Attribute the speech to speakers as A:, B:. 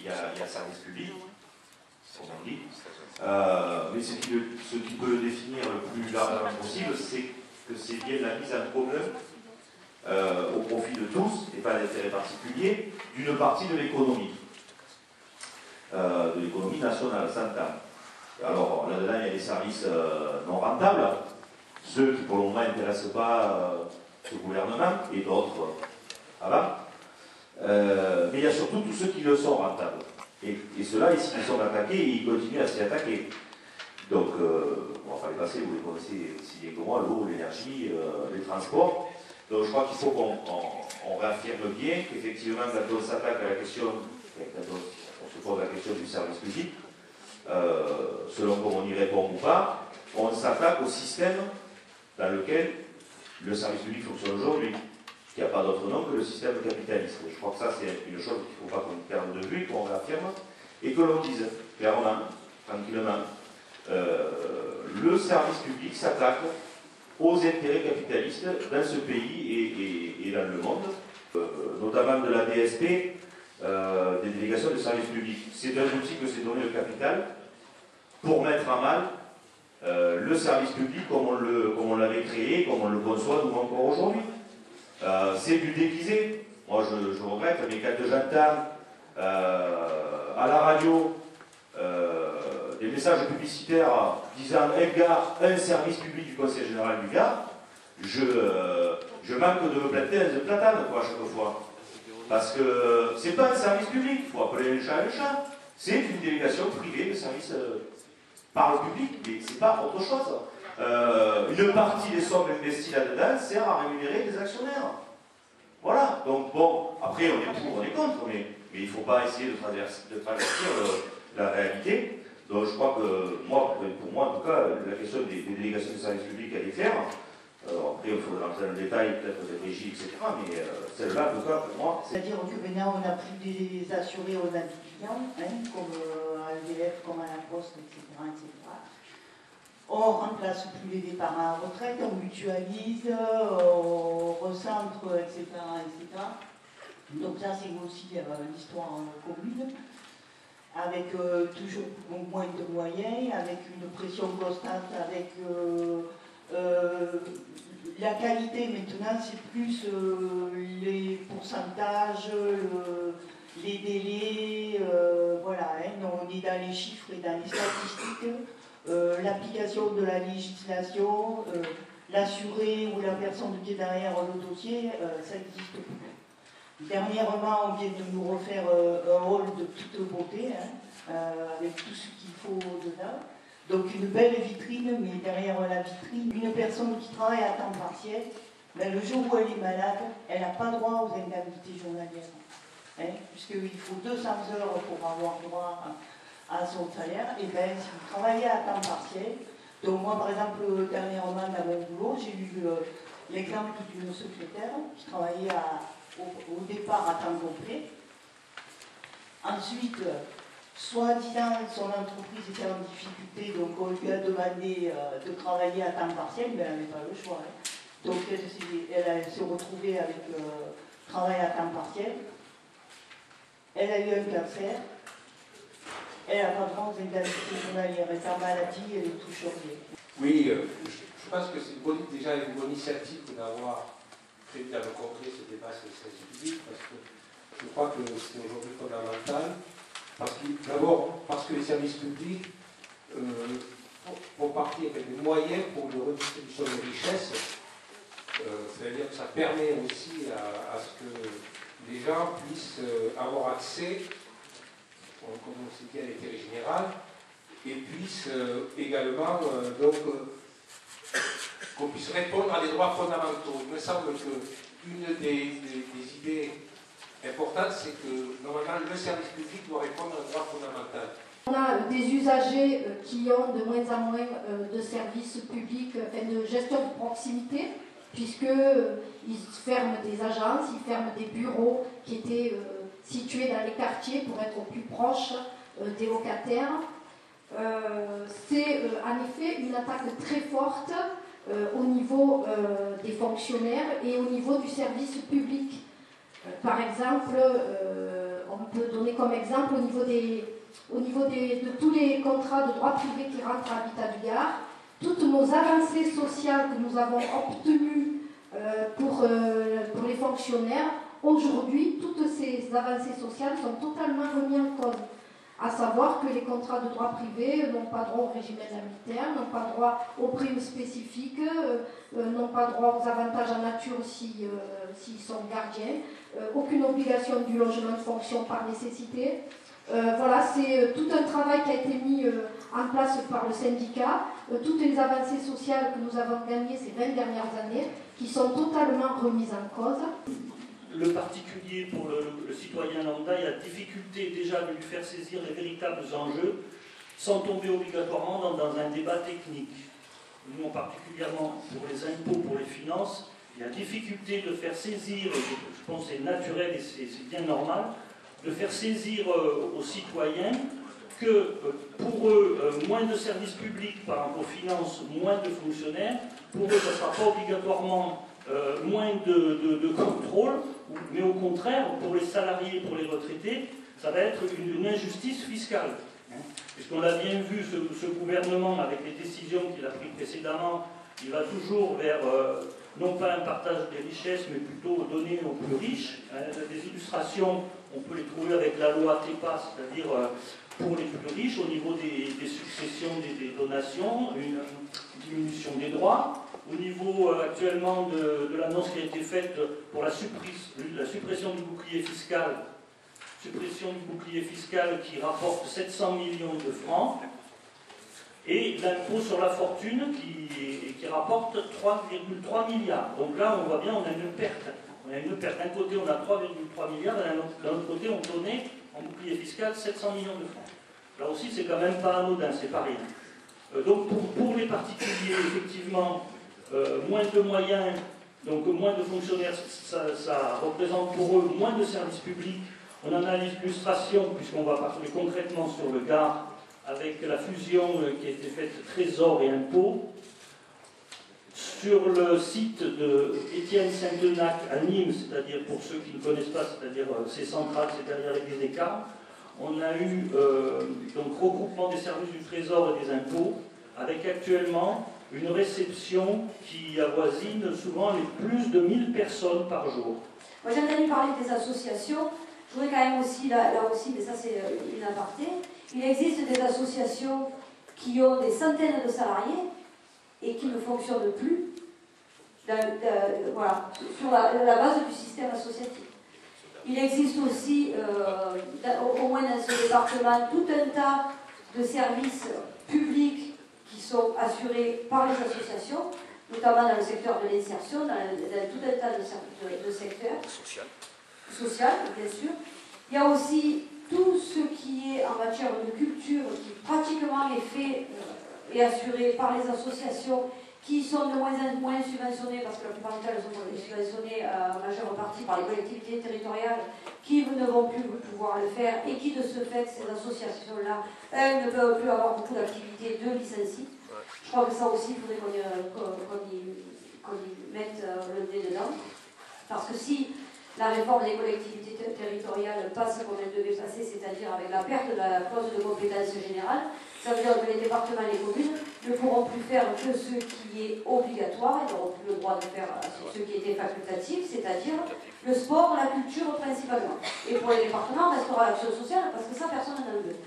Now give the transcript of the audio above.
A: il y a service public, comme on dit. Mais ce qui peut le définir le plus largement possible, c'est que c'est bien la mise en commun au profit de tous, et pas d'intérêt particulier, d'une partie de l'économie nationale, s'entend. Alors là-dedans, il y a des services non rentables, ceux qui pour le moment n'intéressent pas ce gouvernement, et d'autres avant. Mais il y a surtout tous ceux qui le sont rentables. Et ceux-là, ici, ils sont attaqués et ils continuent à s'y attaquer. Donc, on va pas les passer, vous les connaissez aussi bien que moi, l'eau, l'énergie, les transports. Donc je crois qu'il faut qu'on réaffirme bien qu'effectivement, quand on s'attaque à la question, quand on se pose la question du service public, selon comment on y répond ou pas, on s'attaque au système dans lequel le service public fonctionne aujourd'hui, qui n'a pas d'autre nom que le système capitaliste. Je crois que ça, c'est une chose qu'il ne faut pas qu'on perde de vue et qu'on réaffirme, et que l'on dise clairement, tranquillement, le service public s'attaque aux intérêts capitalistes dans ce pays et dans le monde, notamment de la DSP, des délégations de services publics. C'est un outil que s'est donné le capital pour mettre à mal le service public comme on l'avait créé, comme on le conçoit nous encore aujourd'hui. C'est du déguisé. Moi je regrette, mais quand j'entends à la radio des messages publicitaires disant un service public du Conseil général du Gard, je manque de me planter dans un platane quoi, à chaque fois. Parce que c'est pas un service public, il faut appeler le chat. C'est une délégation privée de service par le public, mais c'est pas autre chose. Une partie des sommes investies là-dedans sert à rémunérer les actionnaires. Voilà, donc bon, après on est pour, on est contre, mais il ne faut pas essayer de traverser la réalité. Donc je crois que, pour moi en tout cas, la question des délégations de service public, elle est claire. Après, il faut rentrer dans le détail, peut-être des régies, etc. Mais celle-là, en tout cas, pour moi...
B: C'est-à-dire que maintenant, on n'a plus des assurés aux clients, comme à l'EDF, comme à la Poste, etc., etc. On ne remplace plus les départs à la retraite, on mutualise, on recentre, etc., etc. Donc ça, c'est aussi l'histoire commune, avec toujours moins de moyens, avec une pression constante, avec la qualité maintenant, c'est plus les pourcentages, les délais, voilà, on est dans les chiffres et dans les statistiques. L'application de la législation, l'assuré ou la personne qui est derrière le dossier, ça n'existe plus. Dernièrement, on vient de nous refaire un hall de toute beauté, avec tout ce qu'il faut dedans. Donc une belle vitrine, mais derrière la vitrine, une personne qui travaille à temps partiel, ben, le jour où elle est malade, elle n'a pas droit aux indemnités journalières. Puisqu'il faut 200 heures pour avoir droit à son salaire, et bien si vous travaillez à temps partiel, donc moi par exemple dernièrement dans mon boulot, j'ai eu l'exemple d'une secrétaire qui travaillait au départ à temps complet. Ensuite, soi-disant son entreprise était en difficulté, donc on lui a demandé de travailler à temps partiel, mais elle n'avait pas le choix. Donc elle s'est retrouvée avec travail à temps partiel. Elle a eu un cancer. Elle n'a pas droit aux indemnités journalières, elle est en maladie, elle est touche rien.
C: Oui, je pense que c'est déjà une bonne initiative d'avoir prévu de rencontrer ce débat sur le service public, parce que je crois que c'est aujourd'hui fondamental. D'abord, parce que les services publics font partie avec des moyens pour la redistribution des richesses, c'est-à-dire que ça permet aussi à ce que les gens puissent avoir accès, comme on s'est dit, à l'intérêt général, et puissent également qu'on puisse répondre à des droits fondamentaux. Il me semble qu'une des idées importantes, c'est que normalement le service public doit répondre à un droit fondamental.
D: On a des usagers qui ont de moins en moins de services publics, de gestion de proximité, puisqu'ils ferment des agences, ils ferment des bureaux qui étaient situés dans les quartiers pour être au plus proche des locataires. C'est en effet une attaque très forte au niveau des fonctionnaires et au niveau du service public. Par exemple, On peut donner comme exemple au niveau de tous les contrats de droit privé qui rentrent à Habitat du Gard, toutes nos avancées sociales que nous avons obtenues pour les fonctionnaires, aujourd'hui, toutes ces avancées sociales sont totalement remises en cause. À savoir que les contrats de droit privé n'ont pas droit au régime indemnitaire, n'ont pas droit aux primes spécifiques, n'ont pas droit aux avantages en nature s'ils sont gardiens, aucune obligation du logement de fonction par nécessité. Voilà, c'est tout un travail qui a été mis en place par le syndicat, toutes les avancées sociales que nous avons gagnées ces 20 dernières années, qui sont totalement remises en cause.
E: Le particulier, pour le citoyen lambda, il y a difficulté déjà de lui faire saisir les véritables enjeux sans tomber obligatoirement dans un débat technique. Nous, particulièrement pour les impôts, pour les finances, il y a difficulté de faire saisir, je pense que c'est naturel et c'est bien normal, de faire saisir aux citoyens que pour eux, moins de services publics par rapport aux finances, moins de fonctionnaires, pour eux, ça ne sera pas obligatoirement moins de contrôle, mais au contraire, pour les salariés, pour les retraités, ça va être une injustice fiscale. Puisqu'on l'a bien vu, ce gouvernement, avec les décisions qu'il a prises précédemment, il va toujours vers, non pas un partage des richesses, mais plutôt donner aux plus riches. Des illustrations, on peut les trouver avec la loi TEPA, c'est-à-dire pour les plus riches, au niveau des successions, des donations, une diminution des droits. Au niveau actuellement de l'annonce qui a été faite pour la suppression du bouclier fiscal, qui rapporte 700 millions de francs, et l'impôt sur la fortune qui rapporte 3,3 milliards. Donc là, on voit bien, on a une perte. D'un côté, on a 3,3 milliards, d'un autre côté, on donnait en bouclier fiscal 700 millions de francs. Là aussi, c'est quand même pas anodin, c'est pas rien. Donc pour les particuliers, effectivement, moins de moyens, donc moins de fonctionnaires, ça représente pour eux moins de services publics. On en a l'illustration, puisqu'on va parler concrètement sur le Gard, avec la fusion qui a été faite Trésor et Impôts. Sur le site de Étienne Saint-Denac à Nîmes, c'est-à-dire pour ceux qui ne connaissent pas, c'est-à-dire c'est central, c'est derrière l'église des Carmes, on a eu donc regroupement des services du Trésor et des impôts, avec actuellement une réception qui avoisine souvent les plus de 1000 personnes par jour.
F: Moi j'ai entendu parler des associations, je voudrais quand même aussi, là aussi, mais ça c'est une aparté, il existe des associations qui ont des centaines de salariés et qui ne fonctionnent plus voilà, sur la base du système associatif. Il existe aussi, au moins dans ce département, tout un tas de services publics qui sont assurés par les associations, notamment dans le secteur de l'insertion, dans tout un tas de secteurs. Social, bien sûr. Il y a aussi tout ce qui est en matière de culture, qui pratiquement est fait et assuré par les associations, qui sont de moins en moins subventionnées, parce que la plupart du temps, elles sont subventionnées en majeure partie par les collectivités territoriales, qui ne vont plus pouvoir le faire, et qui, de ce fait, ces associations-là, elles ne peuvent plus avoir beaucoup d'activités de licenciés. Je crois que ça aussi, il faudrait qu'on y mette le nez dedans. Parce que si la réforme des collectivités territoriales passe comme elle devait passer, c'est-à-dire avec la perte de la clause de compétence générale, ça veut dire que les départements et les communes ne pourront plus faire que ce qui est obligatoire, ils n'auront plus le droit de faire ce qui était facultatif, c'est-à-dire le sport, la culture principalement. Et pour les départements, restera l'action sociale, parce que ça, personne n'en veut.